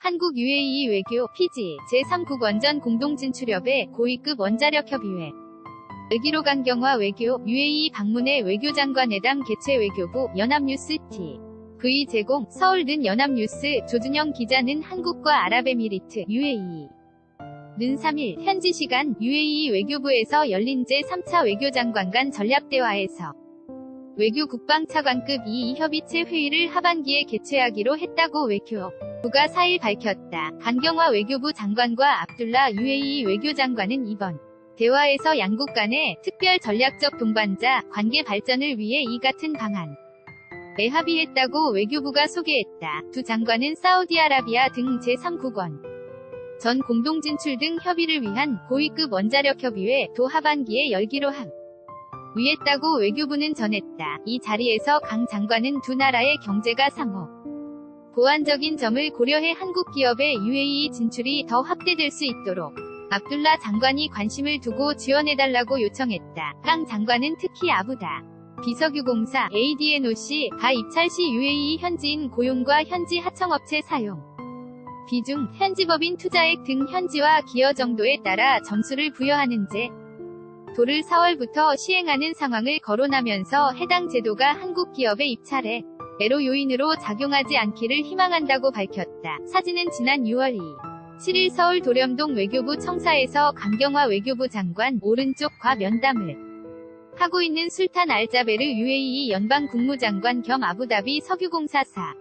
한국 UAE 외교 피지 제3국원전 공동진출협의 고위급 원자력 협의회 1기로 강경화 외교 UAE 방문의 외교장관회담 개최 외교부 연합뉴스 TV 제공 서울는 연합뉴스 조준영 기자는 한국과 아랍에미리트 UAE 는 3일 현지 시간 UAE 외교부에서 열린 제3차 외교장관 간 전략대화에서 외교 국방차관급 2 협의체 회의를 하반기에 개최하기로 했다고 외교부가 4일 밝혔다. 강경화 외교부 장관과 압둘라 UAE 외교장관은 이번 대화에서 양국 간의 특별 전략적 동반자 관계 발전을 위해 이 같은 방안에 합의했다고 외교부가 소개했다. 두 장관은 사우디아라비아 등 제3국원 전 공동진출 등 협의를 위한 고위급 원자력 협의회 도 하반기에 열기로 합의했다고 외교부는 전했다. 이 자리에서 강 장관은 두 나라의 경제가 상호 보완적인 점을 고려해 한국 기업의 UAE 진출이 더 확대될 수 있도록 압둘라 장관이 관심을 두고 지원해달라고 요청했다. 강 장관은 특히 아부다 비석유공사 ADNOC가 입찰 시 UAE 현지인 고용과 현지 하청업체 사용 비중, 현지법인 투자액 등 현지와 기여 정도에 따라 점수를 부여하는 제도를 4월부터 시행하는 상황을 거론하면서 해당 제도가 한국 기업의 입찰에 애로 요인으로 작용하지 않기를 희망한다고 밝혔다. 사진은 지난 6월 7일 서울 도렴동 외교부 청사에서 강경화 외교부 장관 오른쪽과 면담을 하고 있는 술탄 알자베르 UAE 연방 국무장관 겸 아부다비 석유공사사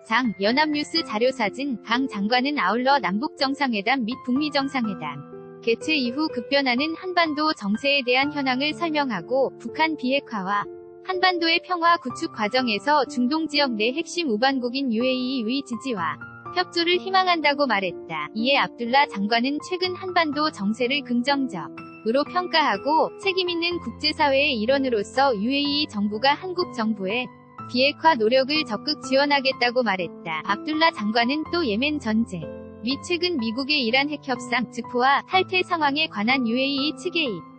장, 연합뉴스 자료사진, 강 장관은 아울러 남북정상회담 및 북미정상회담 개최 이후 급변하는 한반도 정세에 대한 현황을 설명하고 북한 비핵화와 한반도의 평화 구축 과정에서 중동 지역 내 핵심 우반국인 UAE의 지지와 협조를 희망한다고 말했다. 이에 압둘라 장관은 최근 한반도 정세를 긍정적으로 평가하고 책임있는 국제사회의 일원으로서 UAE 정부가 한국 정부의 비핵화 노력을 적극 지원하겠다고 말했다. 압둘라 장관은 또 예멘 전쟁 및 최근 미국의 이란 핵협상 즉포와 탈퇴 상황에 관한 UAE 측의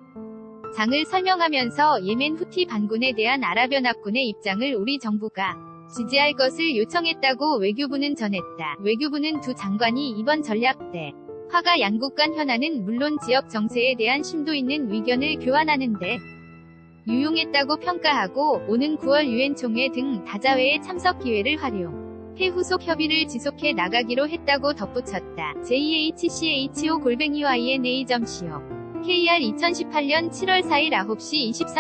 입장을 설명하면서 예멘 후티 반군에 대한 아랍연합군의 입장을 우리 정부가 지지할 것을 요청했다고 외교부는 전했다. 외교부는 두 장관이 이번 전략대화가 양국 간 현안은 물론 지역 정세에 대한 심도 있는 의견을 교환하는 데 유용했다고 평가하고 오는 9월 유엔 총회 등 다자회에 참석 기회를 활용해 후속 협의를 지속해 나가기로 했다고 덧붙였다. jhcho@yna.co.kr 2018년 7월 4일 9시 23